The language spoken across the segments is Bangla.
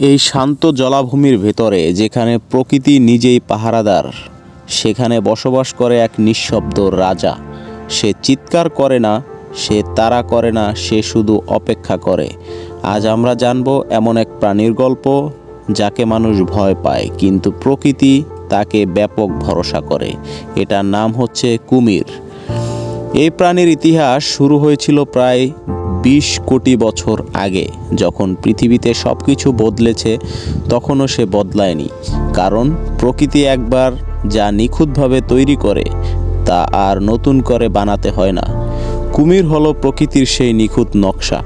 এই শান্ত জলাভূমির ভেতরে যেখানে প্রকৃতি নিজেই পাহারাদার, সেখানে বসবাস করে এক নিঃশব্দ রাজা। সে চিৎকার করে না, সে তাড়া করে না, সে শুধু অপেক্ষা করে। আজ আমরা জানব এমন এক প্রাণীর গল্প যাকে মানুষ ভয় পায়, কিন্তু প্রকৃতি তাকে ব্যাপক ভরসা করে। এটার নাম হচ্ছে কুমির। এই প্রাণীর ইতিহাস শুরু হয়েছিল প্রায় 20 কোটি বছর আগে। যখন পৃথিবীতে সব কিছু বদলেছে, তখনও সে বদলায়নি। কারণ প্রকৃতি একবার যা নিখুঁতভাবে তৈরি করে, তা আর নতুন করে বানাতে হয় না। কুমির হলো প্রকৃতির সেই নিখুঁত নকশা।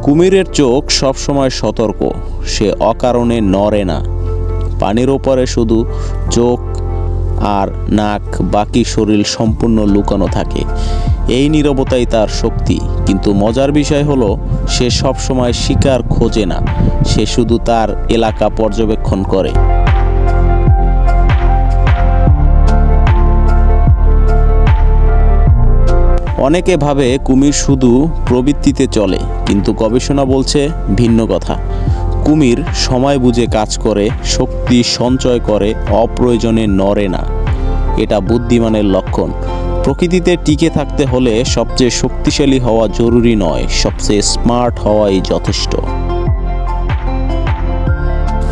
কুমিরের চোখ সবসময় সতর্ক, সে অকারণে নড়ে না। পানির ওপরে শুধু চোখ আর নাক, বাকি শরীর সম্পূর্ণ লুকানো থাকে। এই নীরবতাই তার শক্তি। কিন্তু মজার বিষয় হলো, সে সবসময় শিকার খোঁজে না, সে শুধু তার এলাকা পর্যবেক্ষণ করে। অনেকে ভাবে কুমির শুধু প্রবৃত্তিতে চলে, কিন্তু গবেষণা বলছে ভিন্ন কথা। কুমির সময় বুঝে কাজ করে, শক্তি সঞ্চয় করে, অপ্রয়োজনে নড়ে না। এটা বুদ্ধিমানের লক্ষণ। প্রকৃতিতে টিকে থাকতে হলে সবচেয়ে শক্তিশালী হওয়া জরুরি নয়, সবচেয়ে স্মার্ট হওয়াই যথেষ্ট।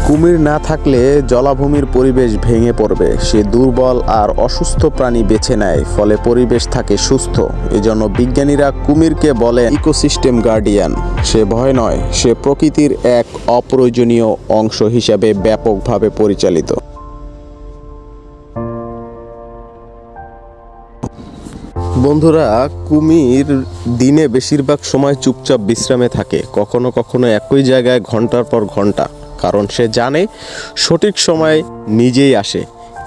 কুমির না থাকলে জলাভূমির পরিবেশ ভেঙে পড়বে। সে দুর্বল আর অসুস্থ প্রাণী বেছে নেয়, ফলে পরিবেশ থাকে সুস্থ। এজন্য বিজ্ঞানীরা কুমিরকে বলে ইকোসিস্টেম গার্ডিয়ান। সে ভয় নয়, সে প্রকৃতির এক অপ্রয়োজনীয় অংশ হিসাবে ব্যাপকভাবে পরিচালিত। বন্ধুরা, কুমির দিনে বেশিরভাগ সময় চুপচাপ বিশ্রামে থাকে, কখনো কখনো একই জায়গায় ঘন্টার পর ঘন্টা। কারণ সে জানে সঠিক সময় নিজেই আসে।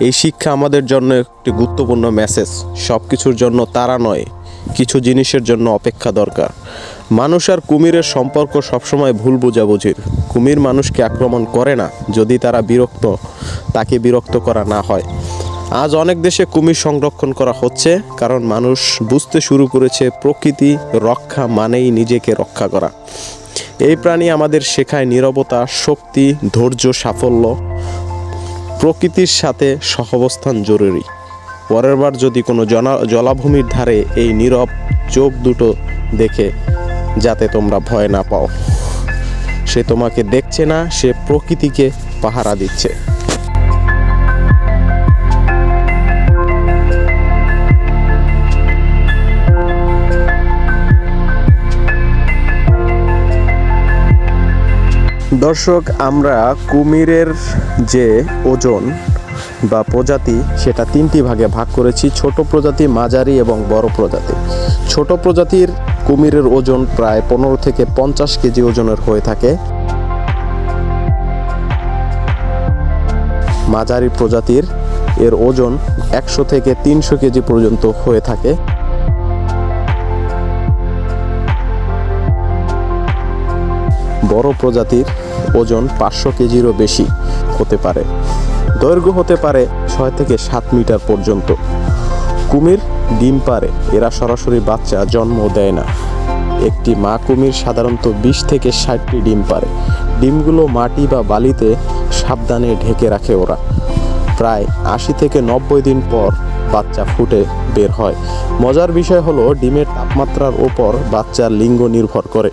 এই শিক্ষা আমাদের জন্য একটি গুরুত্বপূর্ণ মেসেজ। সব কিছুর জন্য তাড়া নয়, কিছু জিনিসের জন্য অপেক্ষা দরকার। মানুষ আর কুমিরের সম্পর্ক সবসময় ভুল বোঝাবুঝির। কুমির মানুষকে আক্রমণ করে না যদি তাকে বিরক্ত করা না হয়। আজ অনেক দেশে কুমির সংরক্ষণ করা হচ্ছে, কারণ মানুষ বুঝতে শুরু করেছে প্রকৃতি রক্ষা মানেই নিজেকে রক্ষা করা। এই প্রাণী আমাদের শেখায় নীরবতা, শক্তি, ধৈর্য, সাফল্য। প্রকৃতির সাথে সহাবস্থান জরুরি। পরের বার যদি কোনো জলাভূমির ধারে এই নীরব চোখ দুটো দেখে, যাতে তোমরা ভয় না পাও। সে তোমাকে দেখছে না, সে প্রকৃতিকে পাহারা দিচ্ছে। দর্শক, আমরা কুমিরের যে ওজন বা প্রজাতি, সেটা 3টি ভাগে ভাগ করেছি: ছোট প্রজাতি, মাঝারি এবং বড় প্রজাতি। ছোট প্রজাতির কুমিরের ওজন প্রায় 15 থেকে 50 কেজি ওজনের হয়ে থাকে। মাঝারি প্রজাতির এর ওজন 100 থেকে 300 কেজি পর্যন্ত হয়ে থাকে। বড় প্রজাতির ওজন 500 কেজিরও বেশি হতে পারে। দৈর্ঘ্য হতে পারে 6 থেকে 7 মিটার পর্যন্ত। কুমির ডিম পাড়ে, এরা সরাসরি বাচ্চা জন্ম দেয় না। একটি মা কুমির সাধারণত 20 থেকে 60টি ডিম পাড়ে। ডিমগুলো মাটি বা বালিতে সাবধানে ঢেকে রাখে ওরা। প্রায় 80 থেকে 90 দিন পর বাচ্চা ফুটে বের হয়। মজার বিষয় হলো, ডিমের তাপমাত্রার ওপর বাচ্চার লিঙ্গ নির্ভর করে।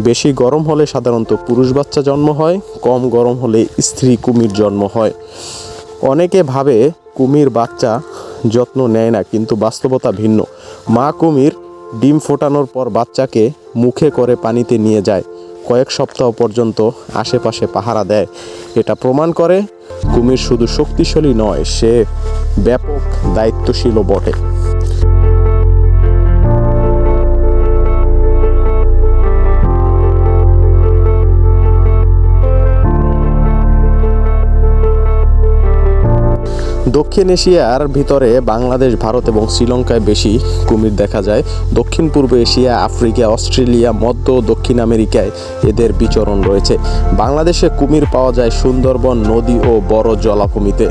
বেশি গরম হলে সাধারণত পুরুষ বাচ্চা জন্ম হয়, কম গরম হলে স্ত্রী কুমির জন্ম হয়। অনেকে ভাবে কুমির বাচ্চা যত্ন নেয় না, কিন্তু বাস্তবতা ভিন্ন। মা কুমির ডিম ফোটানোর পর বাচ্চাকে মুখে করে পানিতে নিয়ে যায়, কয়েক সপ্তাহ পর্যন্ত আশেপাশে পাহারা দেয়। এটা প্রমাণ করে কুমির শুধু শক্তিশালী নয়, সে ব্যাপক দায়িত্বশীলও বটে। দক্ষিণ এশিয়ার ভিতরে বাংলাদেশ, ভারত এবং শ্রীলঙ্কায় বেশি কুমির দেখা যায়। দক্ষিণ পূর্ব এশিয়া, আফ্রিকা, অস্ট্রেলিয়া, মধ্য ও দক্ষিণ আমেরিকায় এদের বিচরণ রয়েছে। বাংলাদেশে কুমির পাওয়া যায় সুন্দরবন, নদী ও বড় জলাভূমিতে।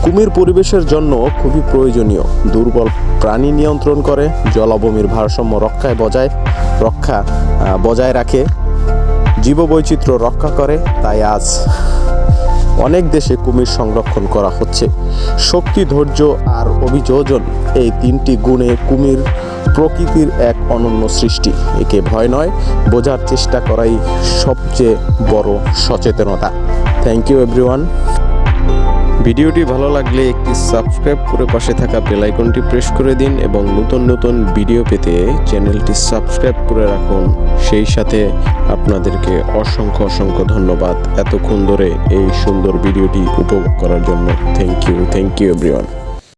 কুমির পরিবেশের জন্য খুবই প্রয়োজনীয়। দুর্বল প্রাণী নিয়ন্ত্রণ করে, জলাভূমির ভারসাম্য বজায় রাখে, জীববৈচিত্র্য রক্ষা করে। তাই আজ অনেক দেশে কুমির সংরক্ষণ করা হচ্ছে। শক্তি, ধৈর্য আর অভিযোজন, এই 3টি গুণে কুমির প্রকৃতির এক অনন্য সৃষ্টি। একে ভয় নয়, বোঝার চেষ্টা করাই সবচেয়ে বড় সচেতনতা। Thank you everyone. ভিডিওটি ভালো লাগলে একটি সাবস্ক্রাইব করে পাশে থাকা বেল আইকনটি প্রেস করে দিন এবং নতুন নতুন ভিডিও পেতে চ্যানেলটি সাবস্ক্রাইব করে রাখুন। সেই সাথে আপনাদেরকে অসংখ্য ধন্যবাদ এতক্ষণ ধরে এই সুন্দর ভিডিওটি উপভোগ করার জন্য। Thank you everyone.